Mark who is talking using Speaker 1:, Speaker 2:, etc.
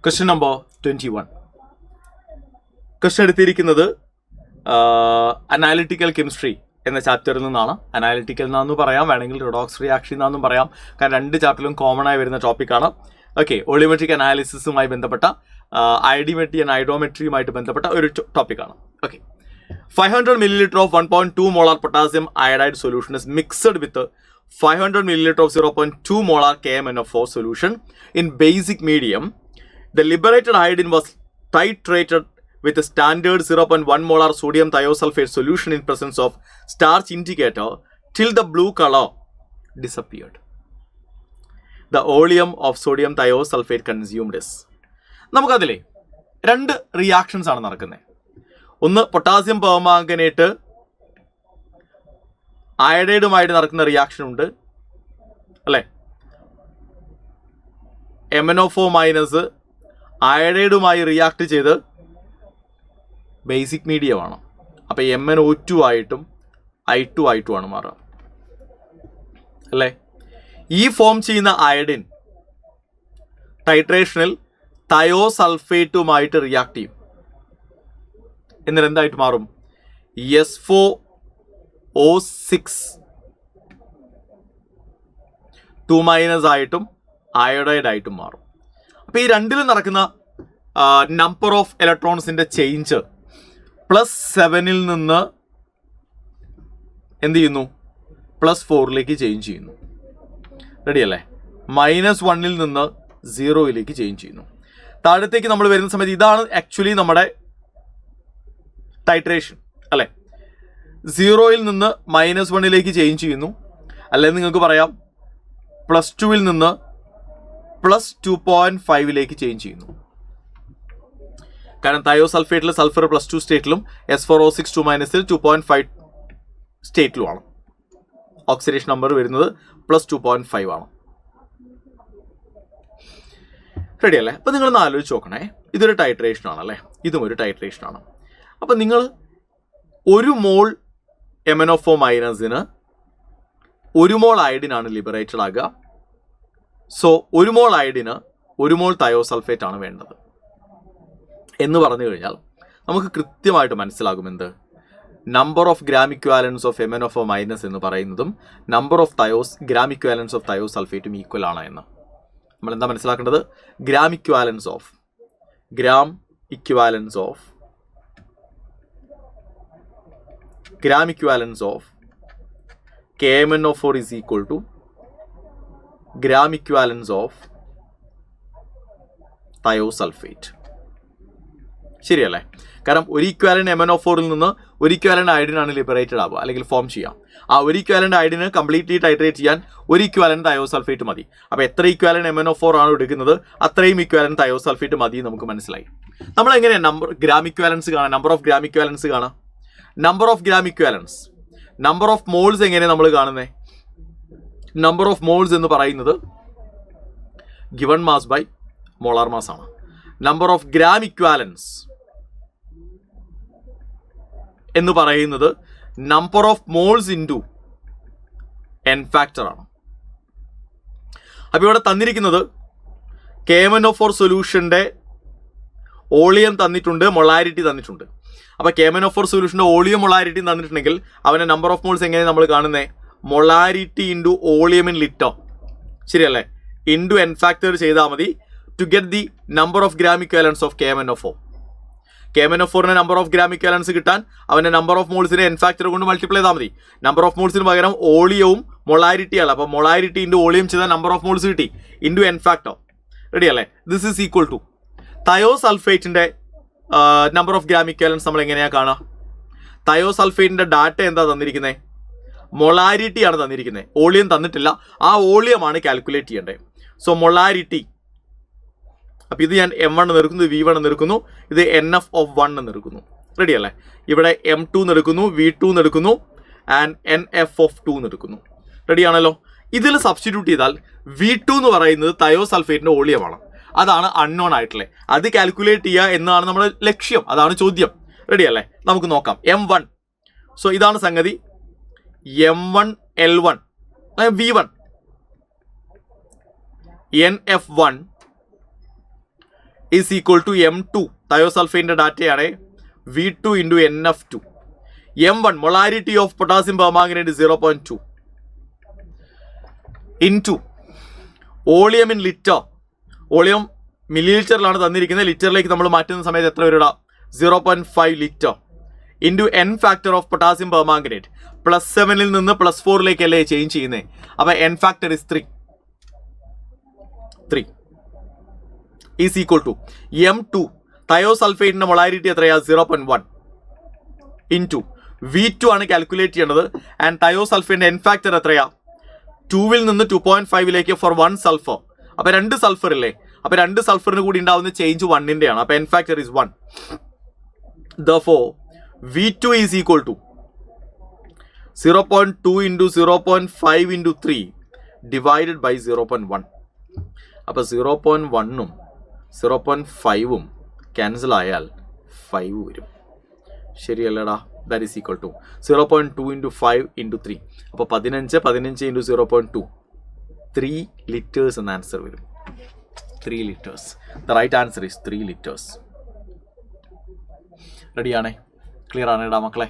Speaker 1: Question number 21. Question എടുത്തിരിക്കുന്നത് analytical chemistry എന്ന ചാപ്റ്ററിൽ നിന്നാണ്. അനാലിറ്റിക്കൽ എന്നാന്ന് പറയാം, വേണമെങ്കിൽ റിഡോക്സ് റിയാക്ഷൻ എന്നാന്നും പറയാം. കാരണം രണ്ട് ചാപ്റ്ററിലും കോമൺ ആയി വരുന്ന ടോപ്പിക്കാണ്. ഓക്കെ, വോളിയോമെട്രിക് അനാലിസിസുമായി ബന്ധപ്പെട്ട ഐഡിമെട്രി ആൻഡ് ഐഡോമെട്രിയുമായിട്ട് ബന്ധപ്പെട്ട ഒരു ടോപ്പിക്കാണ്. Okay, 500 milliliter of 1.2 molar potassium iodide solution is mixed with 500 milliliter of 0.2 molar KMnO4 solution in basic medium. The liberated iodine was titrated with a standard 0.1 molar sodium thiosulfate solution in presence of starch indicator till the blue color disappeared. The volume of sodium thiosulfate consumed is. നമുക്കതിലെ രണ്ട് reactions ആണ് നടക്കുന്നത്. ഒന്ന് potassium permanganate അയഡൈഡുമായിട്ട് നടക്കുന്ന reaction ഉണ്ട് അല്ലേ. MnO4 minus അയഡൈഡുമായി react ചെയ്ത് basic മീഡിയമാണ്. അപ്പോൾ MnO2 ആയിട്ടും I2 ആയിട്ടുമാണ് മാറുക അല്ലേ. ഈ ഫോം ചെയ്യുന്ന അയഡിൻ ടൈട്രേഷനിൽ തയോസൾഫേറ്റുമായിട്ട് റിയാക്ട് ചെയ്യും. എന്നിട്ട് എന്തായിട്ട് മാറും? S4O6 2- ആയിട്ടും അയോഡൈഡ് ആയിട്ടും മാറും. അപ്പോൾ ഈ രണ്ടിലും നടക്കുന്ന നമ്പർ ഓഫ് ഇലക്ട്രോൺസിൻ്റെ ചേഞ്ച് +7 നിന്ന് എന്ത് ചെയ്യുന്നു? +4 ചേഞ്ച് ചെയ്യുന്നു. റെഡി അല്ലേ? -1 നിന്ന് 0 ചേഞ്ച് ചെയ്യുന്നു. താഴത്തേക്ക് നമ്മൾ വരുന്ന സമയത്ത് ഇതാണ് ആക്ച്വലി നമ്മുടെ ടൈട്രേഷൻ അല്ലേ. 0 നിന്ന് -1 ചേഞ്ച് ചെയ്യുന്നു. അല്ലെങ്കിൽ നിങ്ങൾക്ക് പറയാം +2 നിന്ന് +2.5 ചേഞ്ച് ചെയ്യുന്നു. കാരണം തയോസൾഫേറ്റിൽ സൾഫർ +2 സ്റ്റേറ്റിലും S4O6 2- 2.5 സ്റ്റേറ്റിലുമാണ്. ഓക്സിഡേഷൻ നമ്പർ വരുന്നത് +2.5 ആണ്. റെഡി അല്ലേ? അപ്പോൾ നിങ്ങളൊന്ന് ആലോചിച്ച് നോക്കണേ. ഇതൊരു ടൈട്രേഷൻ ആണല്ലേ, ഇതും ഒരു ടൈട്രേഷൻ ആണ്. അപ്പം നിങ്ങൾ 1 മോൾ MnO4 മൈനസിന് 1 മോൾ അയഡിനാണ് ലിബറേറ്റഡ് ആകുക. സോ 1 മോൾ അയഡിന് 1 മോൾ തയോസൾഫേറ്റ് ആണ് വേണ്ടത് എന്ന് പറഞ്ഞു കഴിഞ്ഞാൽ നമുക്ക് കൃത്യമായിട്ട് മനസ്സിലാകും എന്ത്? Number of gram equivalents of MnO4 minus എന്ന് പറയുന്നതും number of gram equivalents of തയോസൾഫേറ്റും ഈക്വൽ ആണ് എന്ന്. നമ്മൾ എന്താ മനസ്സിലാക്കേണ്ടത്? Gram equivalents of KMnO4 is equal to gram equivalence of thiosulfate. ശരിയല്ലേ? കാരണം ഒരു ഇക്വാലന്റ് MnO4 നിന്ന് ഒരു ഇക്വാലന്റ് അയഡിനാണ് ലിബറേറ്റഡ് ആവുക അല്ലെങ്കിൽ ഫോം ചെയ്യാം. ആ ഒരു ഇക്വാലന്റ് അയഡിന് കംപ്ലീറ്റ്ലി ടൈട്രേറ്റ് ചെയ്യാൻ ഒരു ഇക്വാലന്റ് തയോസൾഫേറ്റ് മതി. അപ്പോൾ എത്ര ഇക്വാലന്റ് MnO4 ആണ് എടുക്കുന്നത് അത്രയും ഇക്വാലന്റ് തയോസൾഫേറ്റ് മതി നമുക്ക് മനസ്സിലായി. നമ്മൾ എങ്ങനെയാണ് ഗ്രാം ഇക്വാലൻസ് കാണാം? നമ്പർ ഓഫ് ഗ്രാം ഇക്വാലൻസ് കാണാം. Number of gram equivalents, number of moles എങ്ങനെയാണ് നമ്മൾ കാണുന്നത്? നമ്പർ ഓഫ് മോൾസ് എന്ന് പറയുന്നത് given mass by molar mass ആണ്. നമ്പർ ഓഫ് ഗ്രാം ഇക്വാലൻസ് എന്ന് പറയുന്നത് number of moles into n factor ആണ്. അപ്പോൾ ഇവിടെ തന്നിരിക്കുന്നത് KMnO4 സൊല്യൂഷൻ്റെ വോളിയം തന്നിട്ടുണ്ട്, മൊളാരിറ്റി തന്നിട്ടുണ്ട്. അപ്പോൾ KMnO4 സൊല്യൂഷൻ്റെ വോളിയം മൊളാരിറ്റി തന്നിട്ടുണ്ടെങ്കിൽ അവൻ്റെ നമ്പർ ഓഫ് മോൾസ് എങ്ങനെയാണ് നമ്മൾ കാണുന്നത്? Molarity into volume in litre, ശരിയല്ലേ? ഇൻറ്റു n ഫാക്ടർ ചെയ്താൽ മതി to get the number of gram equivalents of KMnO4. KMnO4ന്റെ നമ്പർ ഓഫ് ഗ്രാം ഇക്വാലൻസ് കിട്ടാൻ അവൻ്റെ നമ്പർ ഓഫ് മോൾസിനെ n ഫാക്ടർ കൊണ്ട് മൾട്ടിപ്ലൈ ചെയ്താൽ മതി. നമ്പർ ഓഫ് മോൾസിന് പകരം വോളിയവും മൊളാരിറ്റിയാണ്. അപ്പോൾ മൊളാരിറ്റി ഇൻറ്റു വോളിയം ചെയ്താൽ നമ്പർ ഓഫ് മോൾസ് കിട്ടി ഇൻറ്റു n ഫാക്ടർ. റെഡി അല്ലേ? ദിസ് ഈസ് ഈക്വൽ ടു തയോസൾഫേറ്റിൻ്റെ നമ്പർ ഓഫ് ഗ്രാം ഇക്വാലൻസ് നമ്മൾ എങ്ങനെയാണ് കാണുക? തയോസൾഫേറ്റിൻ്റെ ഡാറ്റ എന്താ തന്നിരിക്കുന്നത്? മൊളാരിറ്റി ആണ് തന്നിരിക്കുന്നത്, വോളിയം തന്നിട്ടില്ല. ആ വോളിയമാണ് കാൽക്കുലേറ്റ് ചെയ്യേണ്ടത്. സോ മൊളാരിറ്റി, അപ്പോൾ ഇത് ഞാൻ M1 എന്ന് എടുക്കുന്നു, V1 എന്ന് എടുക്കുന്നു, ഇത് NF(1) എന്ന് എടുക്കുന്നു. റെഡി അല്ലേ? ഇവിടെ M2 എന്ന് എടുക്കുന്നു, V2 എന്ന് എടുക്കുന്നു, ആൻഡ് NF(2) എന്ന് എടുക്കുന്നു. റെഡി ആണല്ലോ? ഇതിൽ സബ്സ്റ്റിറ്റ്യൂട്ട് ചെയ്താൽ V2 എന്ന് പറയുന്നത് തയോസൾഫേറ്റിൻ്റെ വോളിയമാണ്. അതാണ് അൺനോൺ ആയിട്ടുള്ളത്. അത് കാൽക്കുലേറ്റ് ചെയ്യുക എന്നതാണ് നമ്മുടെ ലക്ഷ്യം, അതാണ് ചോദ്യം. റെഡി അല്ലേ? നമുക്ക് നോക്കാം. M1, സോ ഇതാണ് സംഗതി. M1 L1 V1 NF1 is equal to M2 തയോസൾഫേറ്റിൻ്റെ ഡാറ്റയാണ് V2 into NF2. M1 molarity of potassium permanganate 0.2 into volume in litre. Volume milli ലിറ്ററിലാണ് തന്നിരിക്കുന്നത്, ലിറ്ററിലേക്ക് നമ്മൾ മാറ്റുന്ന സമയത്ത് എത്ര വരും? 0.5 litre into N factor of potassium permanganate. +7 നിന്ന് +4 അല്ലേ ചേഞ്ച് ചെയ്യുന്നത്. അപ്പോൾ N factor is 3 is equal to M2 തയോസൾഫേറ്റിൻ്റെ മൊളാരിറ്റി എത്രയാ? 0.1 ഇൻറ്റു V2 ആണ് കാൽക്കുലേറ്റ് ചെയ്യേണ്ടത്. ആൻഡ് തയോസൾഫേറ്റിൻ്റെ N ഫാക്ടർ എത്രയാ? 2 നിന്ന് 2.5 ഫോർ 1 സൾഫർ. അപ്പോൾ 2 സൾഫർ ഇല്ലേ? അപ്പോൾ 2 സൾഫറിന് കൂടി ഉണ്ടാവുന്ന ചേഞ്ച് 1 ആണ്. അപ്പോൾ N factor is 1. Therefore V2 is equal to 0.2 into 0.5 into 3 divided by 0.1. അപ്പോൾ 0.1ഉം 0.5ഉം ക്യാൻസൽ ആയാൽ 5 വരും. ശരിയല്ലടാ? That is equal to 0.2 into 5 into 3. അപ്പോൾ 15 into 0.2 3 liters എന്ന ആൻസർ വരും. 3 liters. The right answer is 3 liters. റെഡിയാണേ? Clear ആണ് ഇടാ മക്കളെ?